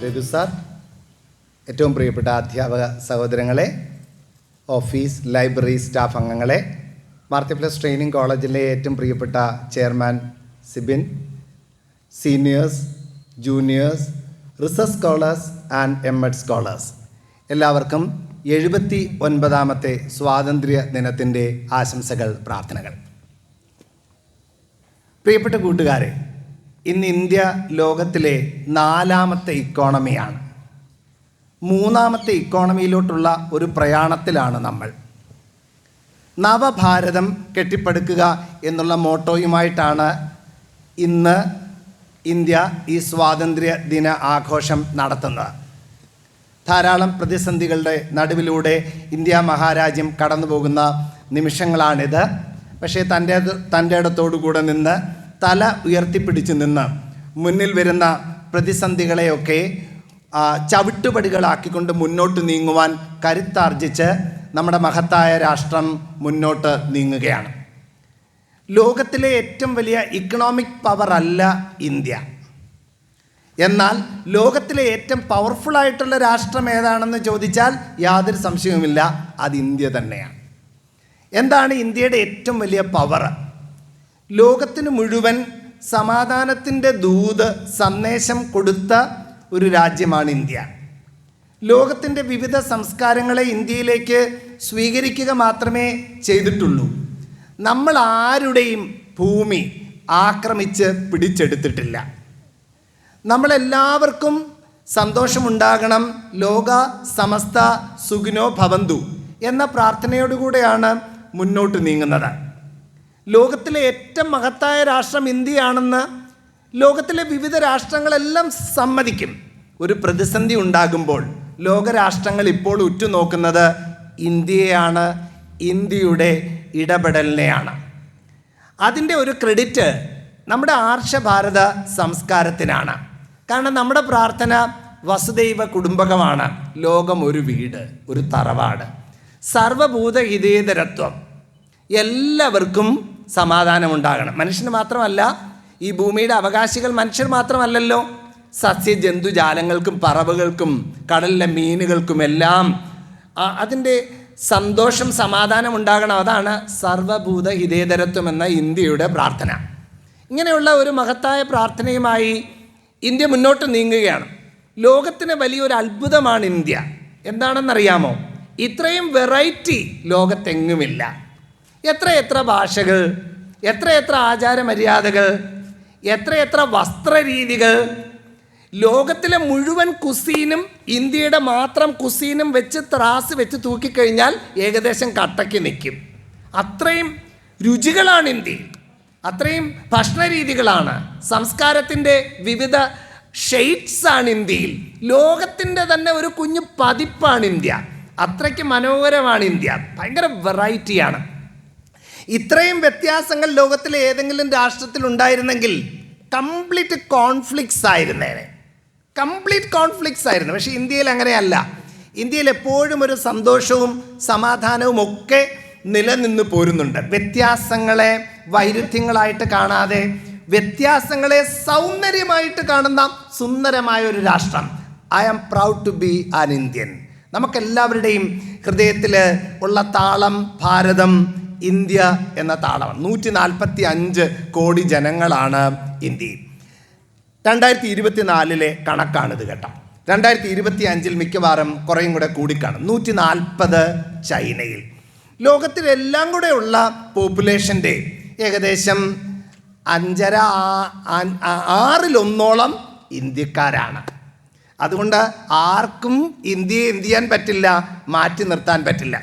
Raghu sir, ഏറ്റവും പ്രിയപ്പെട്ട അധ്യാപക സഹോദരങ്ങളെ, ഓഫീസ് ലൈബ്രറി സ്റ്റാഫ് അംഗങ്ങളെ, മാർത്തി പ്ലസ് ട്രെയിനിങ് കോളേജിലെ ഏറ്റവും പ്രിയപ്പെട്ട chairman Sibin, seniors, juniors, research scholars and MEd scholars, എല്ലാവർക്കും 79ാമത്തെ സ്വാതന്ത്ര്യ ദിനത്തിൻ്റെ ആശംസകൾ, പ്രാർത്ഥനകൾ. പ്രിയപ്പെട്ട കൂട്ടുകാരെ, ഇന്ന് ഇന്ത്യ ലോകത്തിലെ 4ാമത്തെ ഇക്കോണമിയാണ്. 3ാമത്തെ ഇക്കോണമിയിലോട്ടുള്ള ഒരു പ്രയാണത്തിലാണ് നമ്മൾ. നവഭാരതം കെട്ടിപ്പടുക്കുക എന്നുള്ള മോട്ടോയുമായിട്ടാണ് ഇന്ന് ഇന്ത്യ ഈ സ്വാതന്ത്ര്യ ദിന ആഘോഷം നടത്തുന്നത്. ധാരാളം പ്രതിസന്ധികളുടെ നടുവിലൂടെ ഇന്ത്യ മഹാരാജ്യം കടന്നു പോകുന്ന നിമിഷങ്ങളാണിത്. പക്ഷേ തൻ്റെ ഇടത്തോടുകൂടെ നിന്ന്, തല ഉയർത്തിപ്പിടിച്ച് നിന്ന്, മുന്നിൽ വരുന്ന പ്രതിസന്ധികളെയൊക്കെ ചവിട്ടുപടികളാക്കിക്കൊണ്ട് മുന്നോട്ട് നീങ്ങുവാൻ കരുത്താർജിച്ച് നമ്മുടെ മഹത്തായ രാഷ്ട്രം മുന്നോട്ട് നീങ്ങുകയാണ്. ലോകത്തിലെ ഏറ്റവും വലിയ ഇക്കണോമിക് പവർ അല്ല ഇന്ത്യ. എന്നാൽ ലോകത്തിലെ ഏറ്റവും പവർഫുള്ളായിട്ടുള്ള രാഷ്ട്രം ഏതാണെന്ന് ചോദിച്ചാൽ യാതൊരു സംശയവുമില്ല, അത് ഇന്ത്യ തന്നെയാണ്. എന്താണ് ഇന്ത്യയുടെ ഏറ്റവും വലിയ പവർ? ലോകത്തിന് മുഴുവൻ സമാധാനത്തിൻ്റെ ദൂത്, സന്ദേശം കൊടുത്ത ഒരു രാജ്യമാണ് ഇന്ത്യ. ലോകത്തിൻ്റെ വിവിധ സംസ്കാരങ്ങളെ ഇന്ത്യയിലേക്ക് സ്വീകരിക്കുക മാത്രമേ ചെയ്തിട്ടുള്ളൂ. നമ്മൾ ആരുടെയും ഭൂമി ആക്രമിച്ച് പിടിച്ചെടുത്തിട്ടില്ല. നമ്മളെല്ലാവർക്കും സന്തോഷമുണ്ടാകണം, ലോക സമസ്ത സുഖിനോ ഭവന്തു എന്ന പ്രാർത്ഥനയോടുകൂടെയാണ് മുന്നോട്ട് നീങ്ങുന്നത്. ലോകത്തിലെ ഏറ്റവും മഹത്തായ രാഷ്ട്രം ഇന്ത്യയാണെന്ന് ലോകത്തിലെ വിവിധ രാഷ്ട്രങ്ങളെല്ലാം സമ്മതിക്കും. ഒരു പ്രതിസന്ധി ഉണ്ടാകുമ്പോൾ ലോകരാഷ്ട്രങ്ങൾ ഇപ്പോൾ ഉറ്റുനോക്കുന്നത് ഇന്ത്യയാണ്, ഇന്ത്യയുടെ ഇടപെടലിനെയാണ്. അതിൻ്റെ ഒരു ക്രെഡിറ്റ് നമ്മുടെ ആർഷഭാരത സംസ്കാരത്തിനാണ്. കാരണം നമ്മുടെ പ്രാർത്ഥന വസുദൈവ കുടുംബകമാണ്. ലോകം ഒരു വീട്, ഒരു തറവാട്, സർവഭൂത ഹിതേതരത്വം, എല്ലാവർക്കും സമാധാനമുണ്ടാകണം. മനുഷ്യന് മാത്രമല്ല, ഈ ഭൂമിയുടെ അവകാശികൾ മനുഷ്യർ മാത്രമല്ലല്ലോ, സസ്യജന്തുജാലങ്ങൾക്കും പറവകൾക്കും കടലിലെ മീനുകൾക്കുമെല്ലാം അതിൻ്റെ സന്തോഷം, സമാധാനം ഉണ്ടാകണം. അതാണ് സർവഭൂത ഹിതേതരത്വം എന്ന ഇന്ത്യയുടെ പ്രാർത്ഥന. ഇങ്ങനെയുള്ള ഒരു മഹത്തായ പ്രാർത്ഥനയുമായി ഇന്ത്യ മുന്നോട്ട് നീങ്ങുകയാണ്. ലോകത്തിന് വലിയൊരു അത്ഭുതമാണ് ഇന്ത്യ. എന്താണെന്നറിയാമോ? ഇത്രയും വെറൈറ്റി ലോകത്തെങ്ങുമില്ല. എത്രയെത്ര ഭാഷകൾ, എത്രയെത്ര ആചാരമര്യാദകൾ, എത്രയെത്ര വസ്ത്രരീതികൾ. ലോകത്തിലെ മുഴുവൻ കുസീനും ഇന്ത്യയുടെ മാത്രം കുസീനും വെച്ച് ത്രാസ് വെച്ച് തൂക്കിക്കഴിഞ്ഞാൽ ഏകദേശം കട്ടയ്ക്ക് നിൽക്കും. അത്രയും രുചികളാണ് ഇന്ത്യയിൽ, അത്രയും ഭക്ഷണരീതികളാണ്, സംസ്കാരത്തിൻ്റെ വിവിധ ഷെയ്ഡ്സാണ് ഇന്ത്യയിൽ. ലോകത്തിൻ്റെ തന്നെ ഒരു കുഞ്ഞു പതിപ്പാണ് ഇന്ത്യ. അത്രയ്ക്ക് മനോഹരമാണ് ഇന്ത്യ. ഭയങ്കര വെറൈറ്റിയാണ്. ഇത്രയും വ്യത്യാസങ്ങൾ ലോകത്തിലെ ഏതെങ്കിലും രാഷ്ട്രത്തിൽ ഉണ്ടായിരുന്നെങ്കിൽ കംപ്ലീറ്റ് കോൺഫ്ലിക്ട്സ് ആയിരുന്നേനെ, കംപ്ലീറ്റ് കോൺഫ്ലിക്ട്സ് ആയിരുന്നു. പക്ഷേ ഇന്ത്യയിൽ അങ്ങനെയല്ല. ഇന്ത്യയിൽ എപ്പോഴും ഒരു സന്തോഷവും സമാധാനവും ഒക്കെ നിലനിന്ന് പോരുന്നുണ്ട്. വ്യത്യാസങ്ങളെ വൈരുദ്ധ്യങ്ങളായിട്ട് കാണാതെ വ്യത്യാസങ്ങളെ സൗന്ദര്യമായിട്ട് കാണുന്ന സുന്ദരമായ ഒരു രാഷ്ട്രം. I am proud to be an Indian. നമുക്കെല്ലാവരുടെയും ഹൃദയത്തിൽ ഉള്ള താളം ഭാരതം, ഇന്ത്യ എന്ന താളമാണ്. 145 കോടി ജനങ്ങളാണ് ഇന്ത്യയിൽ. 2024 കണക്കാണിത് കേട്ടോ. 2025 മിക്കവാറും കുറേയും കൂടെ കൂടിക്കാണും. 140 ചൈനയിൽ. ലോകത്തിലെല്ലാം കൂടെ ഉള്ള പോപ്പുലേഷൻ്റെ ഏകദേശം 5/6 ഇന്ത്യക്കാരാണ്. അതുകൊണ്ട് ആർക്കും ഇന്ത്യയെ എന്ത് ചെയ്യാൻ പറ്റില്ല, മാറ്റി നിർത്താൻ പറ്റില്ല.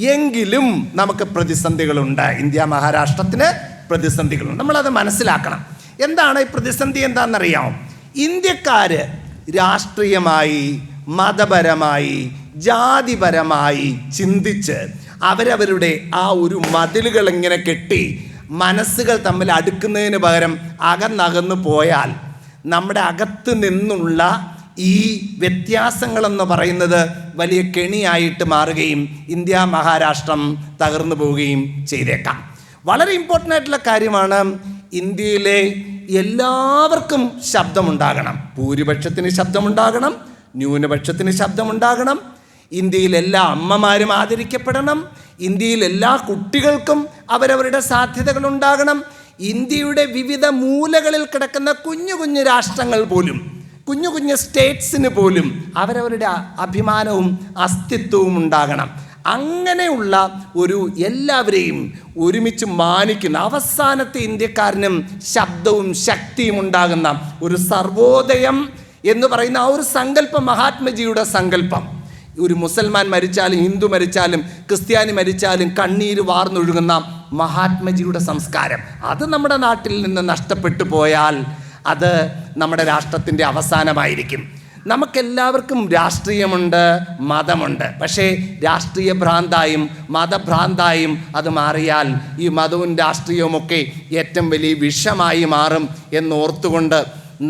എങ്കിലും നമുക്ക് പ്രതിസന്ധികളുണ്ട്. ഇന്ത്യ മഹാരാഷ്ട്രത്തിന് പ്രതിസന്ധികളുണ്ട്. നമ്മളത് മനസ്സിലാക്കണം. എന്താണ് ഈ പ്രതിസന്ധി എന്താണെന്നറിയാമോ? ഇന്ത്യക്കാർ രാഷ്ട്രീയമായി, മതപരമായി, ജാതിപരമായി ചിന്തിച്ച് അവരവരുടെ ആ ഒരു മതിലുകൾ ഇങ്ങനെ കെട്ടി മനസ്സുകൾ തമ്മിൽ അടുക്കുന്നതിന് പകരം അകന്നകന്നു പോയാൽ നമ്മുടെ അകത്ത് നിന്നുള്ള ഈ വ്യത്യാസങ്ങളെന്ന് പറയുന്നത് വലിയ കെണിയായിട്ട് മാറുകയും ഇന്ത്യ മഹാരാഷ്ട്രം തകർന്നു പോവുകയും ചെയ്തേക്കാം. വളരെ ഇമ്പോർട്ടൻ്റ് ആയിട്ടുള്ള കാര്യമാണ് ഇന്ത്യയിലെ എല്ലാവർക്കും ശബ്ദമുണ്ടാകണം. ഭൂരിപക്ഷത്തിന് ശബ്ദമുണ്ടാകണം, ന്യൂനപക്ഷത്തിന് ശബ്ദമുണ്ടാകണം. ഇന്ത്യയിൽ എല്ലാ അമ്മമാരും ആദരിക്കപ്പെടണം. ഇന്ത്യയിൽ എല്ലാ കുട്ടികൾക്കും അവരവരുടെ സാധ്യതകളുണ്ടാകണം. ഇന്ത്യയുടെ വിവിധ മൂലകളിൽ കിടക്കുന്ന കുഞ്ഞു കുഞ്ഞു രാഷ്ട്രങ്ങൾ പോലും, കുഞ്ഞു കുഞ്ഞു സ്റ്റേറ്റ്സിന് പോലും അവരവരുടെ അഭിമാനവും അസ്തിത്വവും ഉണ്ടാകണം. അങ്ങനെയുള്ള ഒരു എല്ലാവരെയും ഒരുമിച്ച് മാനിക്കുന്ന, അവസാനത്തെ ഇന്ത്യക്കാരനും ശബ്ദവും ശക്തിയും ഉണ്ടാകുന്ന ഒരു സർവോദയം എന്ന് പറയുന്ന ആ ഒരു സങ്കല്പം, മഹാത്മജിയുടെ സങ്കല്പം. ഒരു മുസൽമാൻ മരിച്ചാലും ഹിന്ദു മരിച്ചാലും ക്രിസ്ത്യാനി മരിച്ചാലും കണ്ണീര് വാർന്നൊഴുകുന്ന മഹാത്മജിയുടെ സംസ്കാരം, അത് നമ്മുടെ നാട്ടിൽ നിന്ന് നഷ്ടപ്പെട്ടു പോയാൽ അത് നമ്മുടെ രാഷ്ട്രത്തിൻ്റെ അവസാനമായിരിക്കും. നമുക്കെല്ലാവർക്കും രാഷ്ട്രീയമുണ്ട്, മതമുണ്ട്. പക്ഷേ രാഷ്ട്രീയ ഭ്രാന്തായും മതഭ്രാന്തായും അത് മാറിയാൽ ഈ മതവും രാഷ്ട്രീയവുമൊക്കെ ഏറ്റവും വലിയ വിഷമായി മാറും എന്നോർത്തുകൊണ്ട്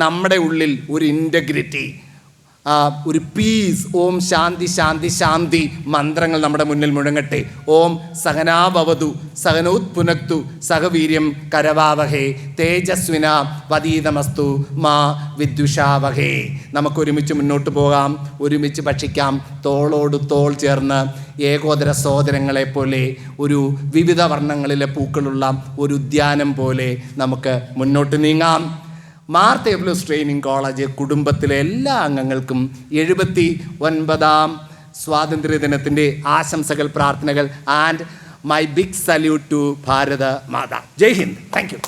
നമ്മുടെ ഉള്ളിൽ ഒരു ഇൻറ്റഗ്രിറ്റി, ഒരു പീസ്, ഓം ശാന്തി ശാന്തി ശാന്തി മന്ത്രങ്ങൾ നമ്മുടെ മുന്നിൽ മുഴങ്ങട്ടെ. ഓം സഹനാഭവതു സഹനോത്പുനക്തു സഹവീര്യം കരവാവഹേ തേജസ്വിന വതീതമസ്തു മാ വിദ്വിഷാവഹേ. നമുക്കൊരുമിച്ച് മുന്നോട്ട് പോകാം, ഒരുമിച്ച് ഭക്ഷിക്കാം, തോളോട് തോൾ ചേർന്ന് ഏകോദര സഹോദരങ്ങളെ പോലെ ഒരു വിവിധ വർണ്ണങ്ങളിലെ പൂക്കളുള്ള ഒരു ഉദ്യാനം പോലെ നമുക്ക് മുന്നോട്ട് നീങ്ങാം. മാർ തേവലൂസ് ട്രെയിനിങ് കോളേജ് കുടുംബത്തിലെ എല്ലാ അംഗങ്ങൾക്കും 79ാം സ്വാതന്ത്ര്യദിനത്തിൻ്റെ ആശംസകൾ, പ്രാർത്ഥനകൾ. And my big salute to Bharat Mata. Jai Hind. Thank U.